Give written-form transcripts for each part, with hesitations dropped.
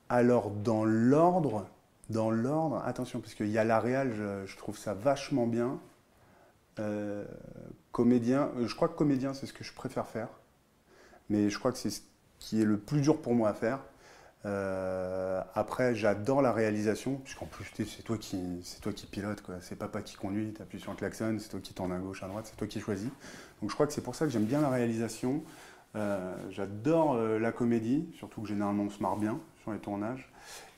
Alors, dans l'ordre, attention, parce qu'il y a la réal, je trouve ça vachement bien. Euh, Comédien, je crois que comédien, c'est ce que je préfère faire, mais je crois que c'est ce qui est le plus dur pour moi à faire. Après, j'adore la réalisation, puisqu'en plus, c'est toi qui pilote, quoi. C'est papa qui conduit, tu appuies sur le klaxon, c'est toi qui tourne à gauche, à droite, c'est toi qui choisis. Donc je crois que c'est pour ça que j'aime bien la réalisation. J'adore la comédie, surtout que généralement on se marre bien sur les tournages.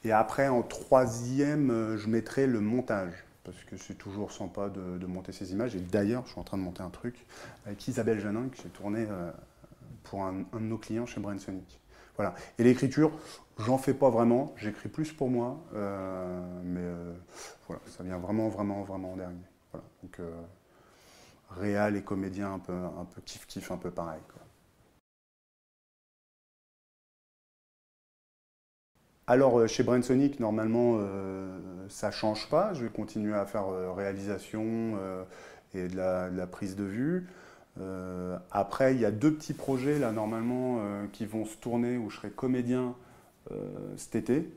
Et après, en troisième, je mettrais le montage, parce que c'est toujours sympa de monter ces images. Et d'ailleurs, je suis en train de monter un truc avec Isabelle Janin, que j'ai tourné pour un de nos clients chez Brainsonic. Voilà. Et l'écriture, j'en fais pas vraiment, j'écris plus pour moi, mais voilà, ça vient vraiment, vraiment, vraiment en dernier. Voilà. Donc, réal et comédien un peu kiff-kiff, un peu pareil, quoi. Alors, chez Brainsonic, normalement, ça ne change pas. Je vais continuer à faire réalisation et de la prise de vue. Après, il y a deux petits projets, là, normalement, qui vont se tourner où je serai comédien cet été.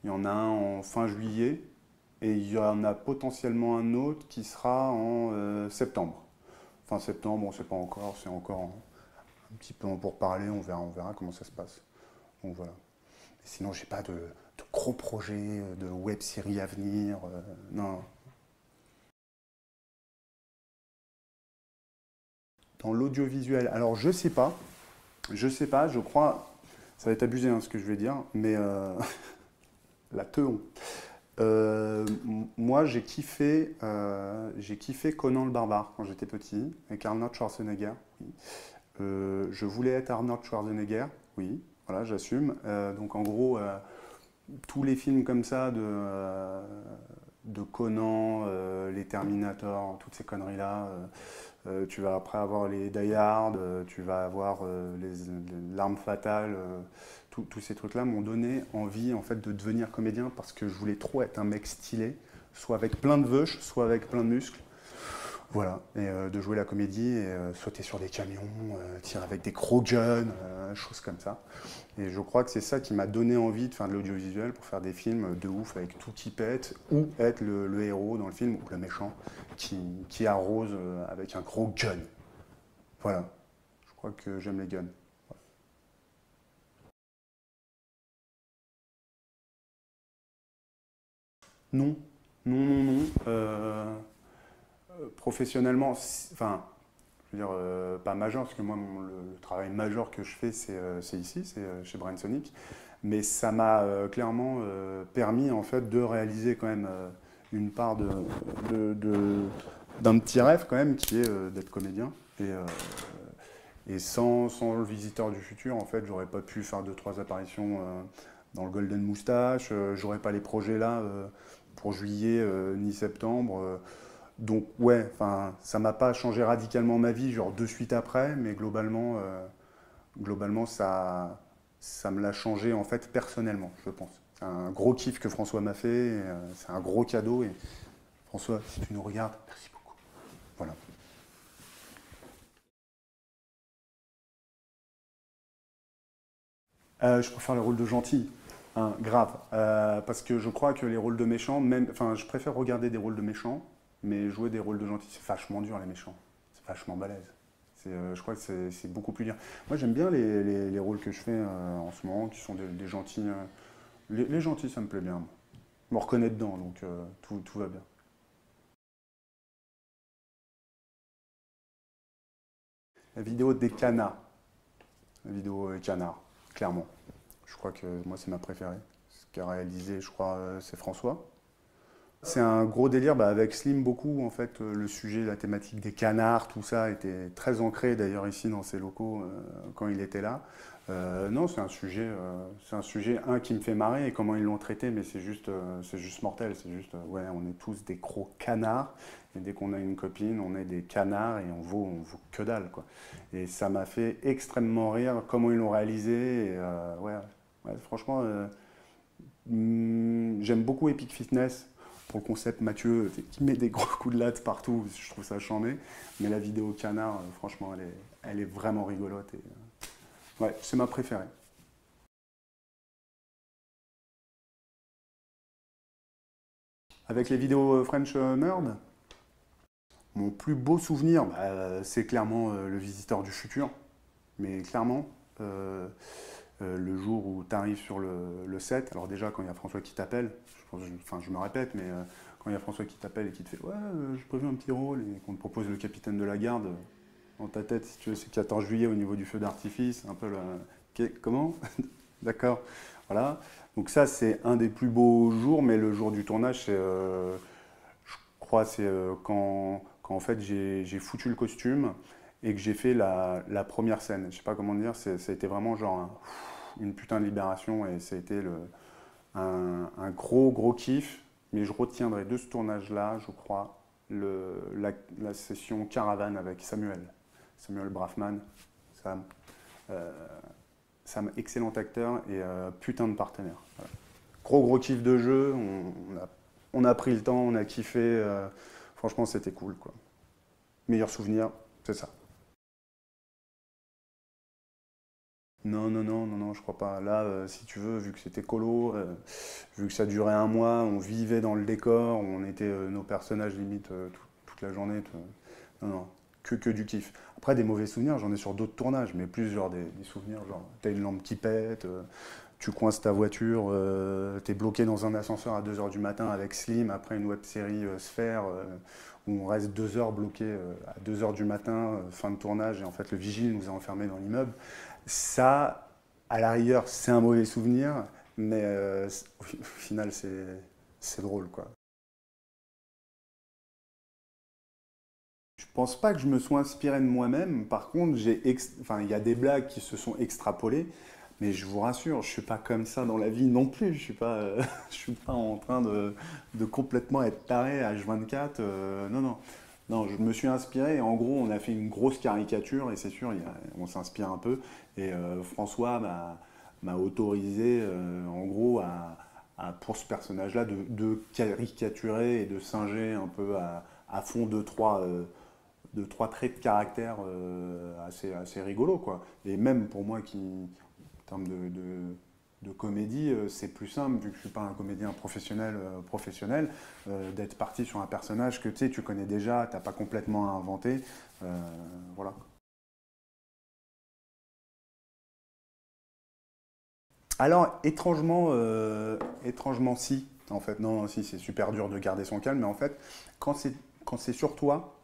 Il y en a un en fin juillet et il y en a potentiellement un autre qui sera en septembre. Fin septembre, on ne sait pas encore, c'est encore un petit peu pour parler, on verra comment ça se passe. Donc voilà. Sinon, j'ai pas de gros projets, de web-séries à venir. Non. Dans l'audiovisuel, alors je sais pas, je crois, ça va être abusé hein, ce que je vais dire, mais la teon. Moi, j'ai kiffé Conan le barbare quand j'étais petit, avec Arnold Schwarzenegger. Oui. Je voulais être Arnold Schwarzenegger, oui, voilà, j'assume. Donc en gros, tous les films comme ça de Conan, les Terminator, toutes ces conneries-là. Tu vas après avoir les Die Hard, tu vas avoir l'arme fatale. Tous ces trucs-là m'ont donné envie en fait de devenir comédien parce que je voulais trop être un mec stylé, soit avec plein de veuches, soit avec plein de muscles. Voilà, et de jouer la comédie et sauter sur des camions, tirer avec des gros guns, choses comme ça. Et je crois que c'est ça qui m'a donné envie de faire de l'audiovisuel pour faire des films de ouf avec tout qui pète, ou être le héros dans le film, ou le méchant qui arrose avec un gros gun. Voilà, je crois que j'aime les guns. Non, non, non, non. Professionnellement, enfin, je veux dire, pas majeur, parce que moi, le travail majeur que je fais, c'est ici, c'est chez Brainsonic. Mais ça m'a clairement permis, en fait, de réaliser quand même une part de- de- d'un petit rêve, quand même, qui est d'être comédien. Et sans le visiteur du futur, en fait, j'aurais pas pu faire deux, trois apparitions dans le Golden Moustache, j'aurais pas les projets là pour juillet ni septembre. Donc ouais, enfin, ça m'a pas changé radicalement ma vie, genre de suite après, mais globalement ça me l'a changé en fait personnellement, je pense. C'est un gros kiff que François m'a fait, et, c'est un gros cadeau et François, si tu nous regardes, merci beaucoup. Voilà. Je préfère les rôles de gentil, hein, grave, parce que je crois que les rôles de méchants, même, enfin, je préfère regarder des rôles de méchants, mais jouer des rôles de gentils, c'est vachement dur les méchants, c'est vachement balèze. Je crois que c'est beaucoup plus dur. Moi, j'aime bien les rôles que je fais en ce moment, qui sont des gentils. Les gentils, ça me plaît bien. Moi. Je me reconnais dedans, donc tout va bien. La vidéo des canards. La vidéo canard, clairement. Je crois que moi, c'est ma préférée. Ce qu'a réalisé, je crois, c'est François. C'est un gros délire bah, avec Slim beaucoup en fait le sujet, la thématique des canards, tout ça était très ancré d'ailleurs ici dans ces locaux quand il était là. Non, c'est un sujet un qui me fait marrer et comment ils l'ont traité, mais c'est juste mortel, c'est juste ouais, on est tous des gros canards et dès qu'on a une copine, on est des canards et on vaut que dalle quoi. Et ça m'a fait extrêmement rire comment ils l'ont réalisé et ouais, Ouais, franchement, j'aime beaucoup Epic Fitness pour le concept Mathieu qui met des gros coups de latte partout, je trouve ça charmé. Mais la vidéo canard, franchement, elle est vraiment rigolote. Et, ouais, c'est ma préférée. Avec les vidéos French Nerd, mon plus beau souvenir, bah, c'est clairement le visiteur du futur. Mais clairement, le jour où tu arrives sur le set, alors déjà quand il y a François qui t'appelle, enfin je me répète, mais quand il y a François qui t'appelle et qui te fait ouais, j'ai prévu un petit rôle et qu'on te propose le capitaine de la garde, dans ta tête, si tu veux, c'est 14 juillet au niveau du feu d'artifice, un peu le. Comment? D'accord, voilà. Donc ça c'est un des plus beaux jours, mais le jour du tournage, je crois, c'est quand en fait j'ai foutu le costume et que j'ai fait la première scène. Je sais pas comment dire, ça a été vraiment genre une putain de libération et ça a été un gros gros kiff. Mais je retiendrai de ce tournage-là, je crois, la session caravane avec Samuel Braffman. Sam, euh, Sam, excellent acteur et putain de partenaire. Voilà. Gros gros kiff de jeu, on a pris le temps, on a kiffé. Franchement, c'était cool, quoi. Meilleur souvenir, c'est ça. Non, non, non, non, non, je crois pas. Là, si tu veux, vu que c'était colo, vu que ça durait un mois, on vivait dans le décor, on était nos personnages limite toute la journée. Non, non, que du kiff. Après, des mauvais souvenirs, j'en ai sur d'autres tournages, mais plus genre des souvenirs, genre t'as une lampe qui pète, tu coinces ta voiture, t'es bloqué dans un ascenseur à 2 heures du matin avec Slim, après une web série Sphère, où on reste 2 heures bloqué à 2 heures du matin, fin de tournage, et en fait le vigile nous a enfermés dans l'immeuble. Ça, à la rigueur, c'est un mauvais souvenir, mais au final, c'est drôle, quoi. Je pense pas que je me sois inspiré de moi-même. Par contre, enfin, il y a des blagues qui se sont extrapolées, mais je vous rassure, je suis pas comme ça dans la vie non plus. Je suis pas, je suis pas en train de complètement être taré à H24. Non, non. Non, je me suis inspiré. En gros, on a fait une grosse caricature et c'est sûr, on s'inspire un peu. Et François m'a autorisé, en gros, pour ce personnage-là, de caricaturer et de singer un peu à fond deux, trois traits de caractère assez rigolos, quoi. Et même pour moi, en termes de comédie, c'est plus simple, vu que je ne suis pas un comédien professionnel, d'être parti sur un personnage que tu connais déjà, tu n'as pas complètement à inventer. Voilà. Alors, étrangement si, en fait, non, non, si, c'est super dur de garder son calme, mais en fait, quand c'est sur toi,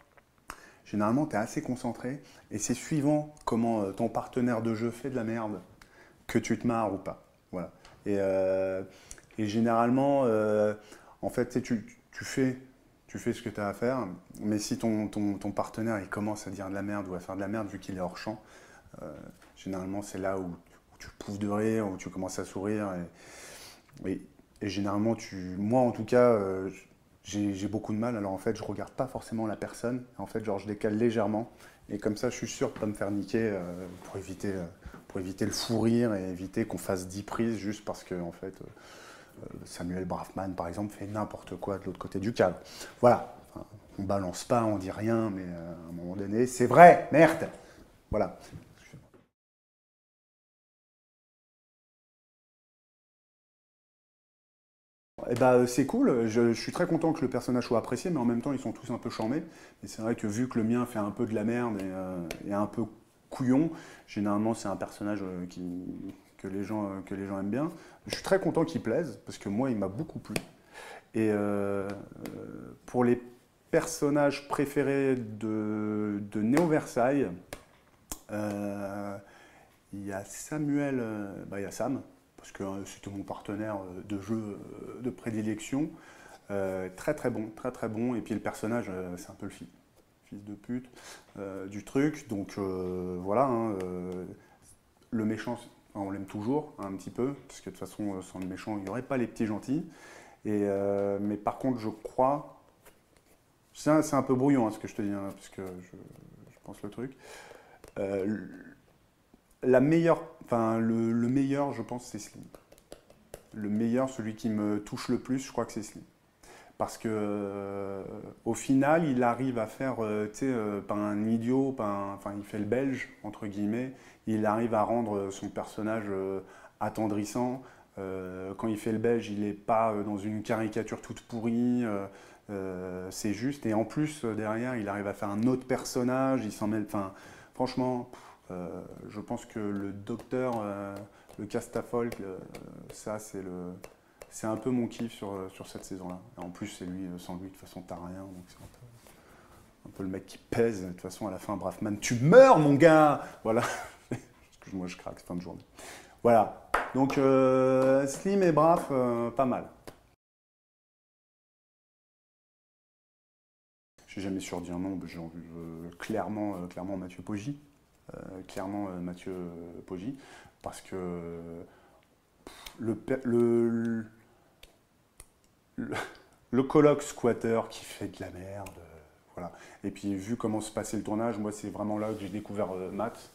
généralement, tu es assez concentré, et c'est suivant comment ton partenaire de jeu fait de la merde, que tu te marres ou pas. Voilà. Et, euh, et généralement, en fait, tu fais ce que tu as à faire, mais si ton partenaire il commence à dire de la merde ou à faire de la merde vu qu'il est hors champ, euh, généralement c'est là où tu poufs de rire, où tu commences à sourire. Et généralement, moi en tout cas, j'ai beaucoup de mal. Alors en fait, je regarde pas forcément la personne. En fait, genre je décale légèrement. Et comme ça, je suis sûr de ne pas me faire niquer pour éviter le fou rire et éviter qu'on fasse 10 prises juste parce que en fait, Samuel Braffman, par exemple, fait n'importe quoi de l'autre côté du cadre. Voilà. Enfin, on balance pas, on dit rien, mais à un moment donné, c'est vrai, merde. Voilà. Eh ben, c'est cool, je suis très content que le personnage soit apprécié, mais en même temps ils sont tous un peu charmés. Et c'est vrai que vu que le mien fait un peu de la merde et un peu couillon, généralement c'est un personnage que les gens aiment bien. Je suis très content qu'il plaise, parce que moi il m'a beaucoup plu. Et pour les personnages préférés de Néo Versailles, euh, il y a Samuel, il y a Sam, parce que c'était mon partenaire de jeu de prédilection. Très très bon, très très bon. Et puis le personnage, c'est un peu le fils de pute du truc. Donc voilà, hein, le méchant, on l'aime toujours hein, un petit peu, parce que de toute façon, sans le méchant, il n'y aurait pas les petits gentils. Mais par contre, je crois, c'est un peu brouillon hein, ce que je te dis, hein, parce que je pense le truc. Euh, la meilleure, enfin, le meilleur, je pense, c'est Slim. Le meilleur, celui qui me touche le plus, je crois que c'est Slim. Parce que au final, il arrive à faire, tu sais, pas un idiot, enfin, il fait le belge, entre guillemets. Il arrive à rendre son personnage attendrissant. Quand il fait le belge, il n'est pas dans une caricature toute pourrie. C'est juste. Et en plus, derrière, il arrive à faire un autre personnage. Il s'en mêle. Enfin, franchement, je pense que le docteur, le Castafolk, ça, c'est un peu mon kiff sur cette saison-là. En plus, c'est lui, sans lui, de toute façon, t'as rien. Donc c'est un peu le mec qui pèse. De toute façon, à la fin, Braffman, tu meurs, mon gars. Voilà. Moi, je craque, fin de journée. Voilà. Donc, Slim et Braff, pas mal. J'ai jamais su dire non. Clairement Mathieu Poggi. Mathieu Poggi. Parce que le, le, le colloque squatter qui fait de la merde. Voilà. Et puis, vu comment se passait le tournage, moi, c'est vraiment là que j'ai découvert Matt.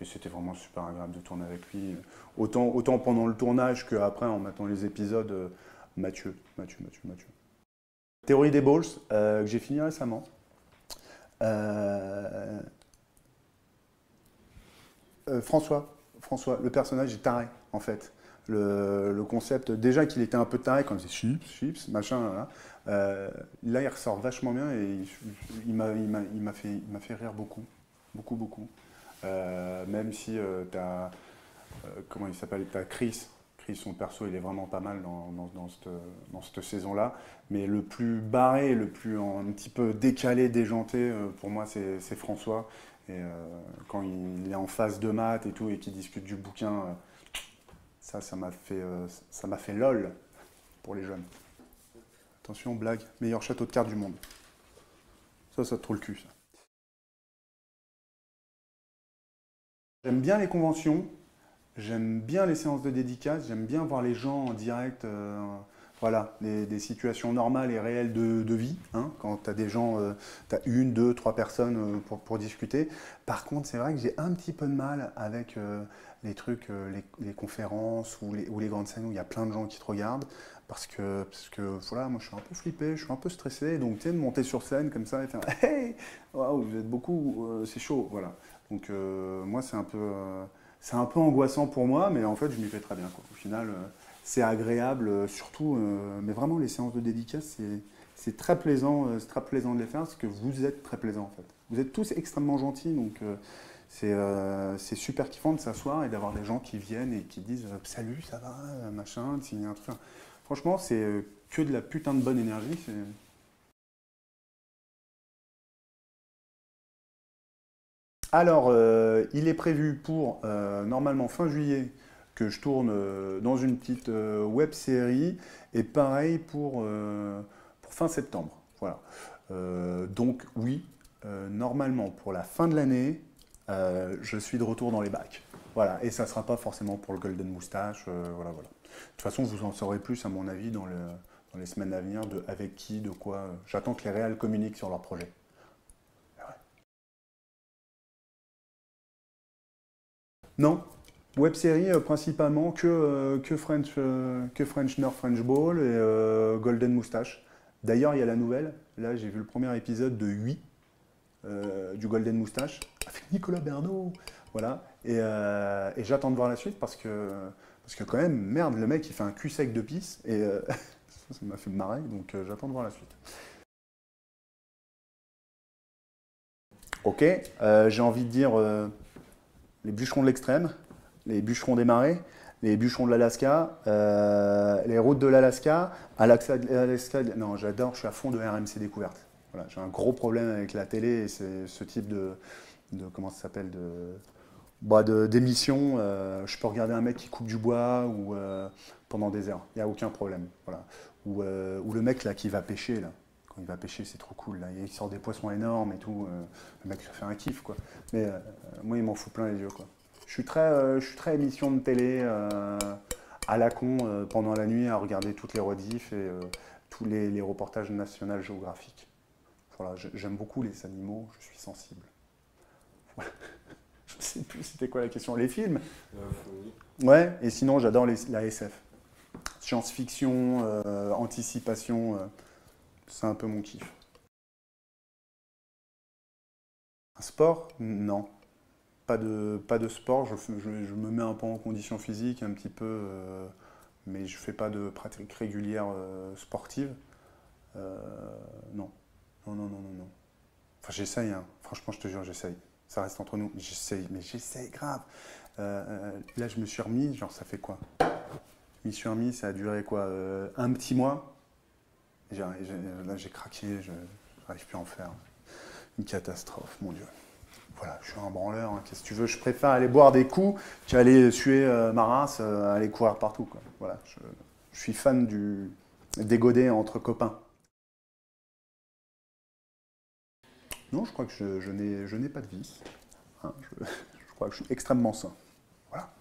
Et c'était vraiment super agréable de tourner avec lui. Autant pendant le tournage qu'après, en mettant les épisodes, Mathieu. Théorie des Balls, que j'ai fini récemment. François, le personnage est taré, en fait. Le concept, déjà qu'il était un peu taré quand il disait chips, machin, là, là, il ressort vachement bien et il m'a fait rire beaucoup. Beaucoup. Même si t'as, comment il s'appelle, t'as Chris, son perso, il est vraiment pas mal dans cette saison-là. Mais le plus barré, le plus un petit peu décalé, déjanté, pour moi, c'est François. Et quand il est en phase de maths et tout, et qu'il discute du bouquin, ça m'a fait lol pour les jeunes. Attention, blague, meilleur château de cartes du monde. Ça te trouve le cul, ça. J'aime bien les conventions, j'aime bien les séances de dédicaces, j'aime bien voir les gens en direct, voilà, des situations normales et réelles de vie, hein, quand tu as des gens, tu as une, deux, trois personnes pour discuter. Par contre, c'est vrai que j'ai un petit peu de mal avec les trucs, les conférences ou les grandes scènes où il y a plein de gens qui te regardent, parce que voilà, moi je suis un peu flippé, je suis un peu stressé, donc tu sais, de monter sur scène comme ça et faire « Hey, waouh, vous êtes beaucoup, c'est chaud », voilà. Donc moi, c'est un peu angoissant pour moi, mais en fait, je m'y fais très bien, quoi. Au final, c'est agréable, surtout, mais vraiment, les séances de dédicace, c'est très plaisant de les faire, parce que vous êtes très plaisant, en fait. Vous êtes tous extrêmement gentils, donc c'est super kiffant de s'asseoir et d'avoir des gens qui viennent et qui disent « Salut, ça va, machin, de signer un truc ». Franchement, c'est que de la putain de bonne énergie. Alors, il est prévu pour normalement fin juillet que je tourne dans une petite web série et pareil pour fin septembre. Voilà. Donc oui, normalement pour la fin de l'année, je suis de retour dans les bacs. Voilà, et ça ne sera pas forcément pour le Golden Moustache. Voilà. De toute façon, vous en saurez plus à mon avis dans les semaines à venir de avec qui, de quoi. J'attends que les réals communiquent sur leur projet. Non, web série principalement que French Nord French Ball et Golden Moustache. D'ailleurs, il y a la nouvelle. Là, j'ai vu le premier épisode de 8 du Golden Moustache avec Nicolas Bernot. Voilà. Et j'attends de voir la suite parce que quand même, merde, le mec il fait un cul sec de pisse et ça m'a fait marrer. Donc j'attends de voir la suite. Ok, j'ai envie de dire les bûcherons de l'extrême, les bûcherons des marais, les bûcherons de l'Alaska, les routes de l'Alaska, Alaska, non, j'adore, je suis à fond de RMC Découverte. Voilà, j'ai un gros problème avec la télé et c'est ce type de comment ça s'appelle, d'émission. Je peux regarder un mec qui coupe du bois ou pendant des heures, il n'y a aucun problème. Voilà. Ou le mec là qui va pêcher là. Quand il va pêcher, c'est trop cool. Là. Il sort des poissons énormes et tout. Le mec, ça fait un kiff, quoi. Mais moi, il m'en fout plein les yeux, quoi. Je suis très émission de télé à la con pendant la nuit à regarder toutes les rediffs et tous les reportages national géographiques. Voilà, j'aime beaucoup les animaux, je suis sensible. Voilà. sais plus c'était quoi la question. Les films? Oui. Ouais, et sinon j'adore la SF. Science-fiction, anticipation, c'est un peu mon kiff. Un sport? Non. Pas de sport, je me mets un peu en condition physique, un petit peu, mais je fais pas de pratique régulière sportive. Euh, non. Non, non, non, non, non. Enfin, j'essaye, hein. Franchement, je te jure, j'essaye. Ça reste entre nous. J'essaye, mais j'essaye grave. Là, je me suis remis, genre, ça fait quoi? Je m'y suis remis, ça a duré quoi? Un petit mois. Là, j'ai craqué, je n'arrive plus à en faire. Une catastrophe, mon Dieu. Voilà, je suis un branleur, hein. Qu'est-ce que tu veux? Je préfère aller boire des coups qu'aller suer ma race, aller courir partout, quoi. Voilà, je suis fan des godets entre copains. Non, je crois que je n'ai pas de vice. Hein, je crois que je suis extrêmement sain. Voilà,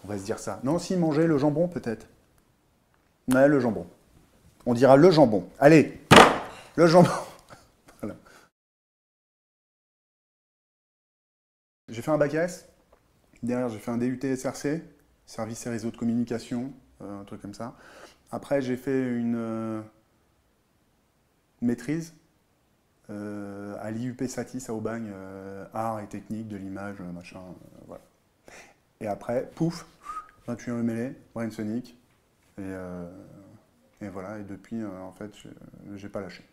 on va se dire ça. Non, si, manger le jambon, peut-être. Ouais, le jambon. On dira le jambon. Allez, le jambon. Voilà. J'ai fait un bac S. Derrière, j'ai fait un DUT SRC, service et réseau de communication, un truc comme ça. Après, j'ai fait une maîtrise à l'IUP Satis à Aubagne, art et technique de l'image, machin, voilà. Et après, pouf, 28 mêlée, Brain Sonic, et voilà, et depuis, en fait, j'ai pas lâché.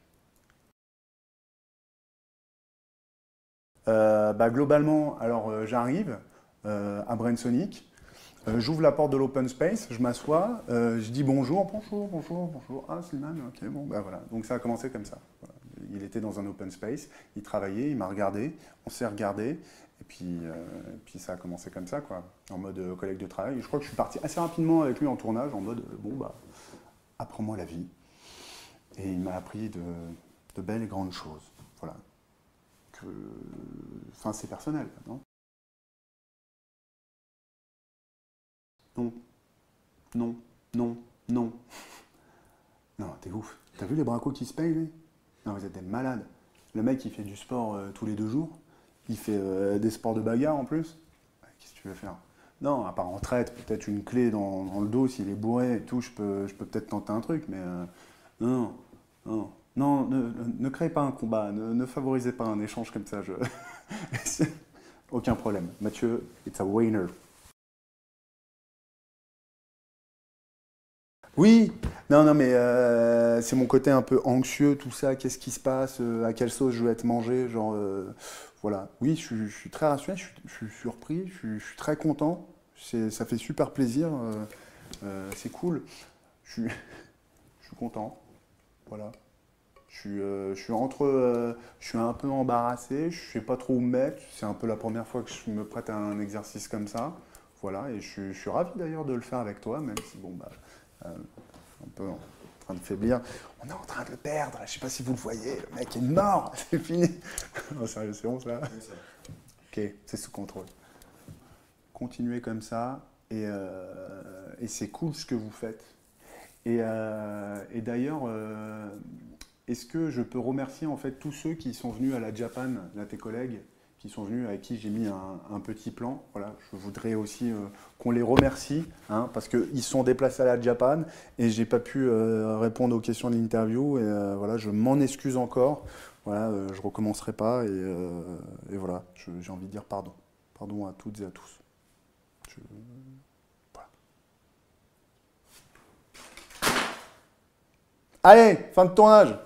Globalement, alors j'arrive à Brain Sonic, j'ouvre la porte de l'open space, je m'assois, je dis bonjour, bonjour, bonjour, bonjour, ah Slimane, ok, bon, bah voilà. Donc ça a commencé comme ça. Voilà. Il était dans un open space, il travaillait, il m'a regardé, on s'est regardé, et puis ça a commencé comme ça, quoi, en mode collègue de travail. Je crois que je suis parti assez rapidement avec lui en tournage, en mode, bon, bah, apprends-moi la vie. Et il m'a appris de belles et grandes choses, voilà. Enfin, c'est personnel, non? Non, non, non, non. Non, t'es ouf. T'as vu les bracos qui se payent, lui? Non, vous êtes des malades. Le mec, il fait du sport tous les 2 jours. Il fait des sports de bagarre en plus. Ouais, qu'est-ce que tu veux faire? Non, à part en traite, peut-être une clé dans le dos, s'il est bourré et tout, je peux peut-être tenter un truc, mais non, non, non, ne créez pas un combat, ne favorisez pas un échange comme ça. Aucun problème. Mathieu, it's a winner. Oui, non, non, mais c'est mon côté un peu anxieux, tout ça. Qu'est-ce qui se passe? À quelle sauce je vais être mangé? Genre, voilà. Oui, je suis très rassuré, je suis surpris, je suis très content. Ça fait super plaisir. C'est cool. Je suis content. Voilà. Je suis je suis un peu embarrassé. Je sais pas trop où me mettre. C'est un peu la première fois que je me prête à un exercice comme ça. Voilà. Et je suis ravi d'ailleurs de le faire avec toi, même si bon bah. Un peu en train de faiblir. On est en train de le perdre, je ne sais pas si vous le voyez, le mec est mort, c'est fini. Oh, sérieux, c'est bon ça? Ok, c'est sous contrôle. Continuez comme ça, et c'est cool ce que vous faites. Et d'ailleurs, est-ce que je peux remercier en fait tous ceux qui sont venus à la Japan, là tes collègues, qui sont venus, avec qui j'ai mis un petit plan. Voilà, je voudrais aussi qu'on les remercie, hein, parce qu'ils sont déplacés à la Japan et j'ai pas pu répondre aux questions de l'interview. Et voilà, je m'en excuse encore. Voilà, je recommencerai pas et voilà, j'ai envie de dire pardon. Pardon à toutes et à tous. Je- voilà. Allez, fin de tournage.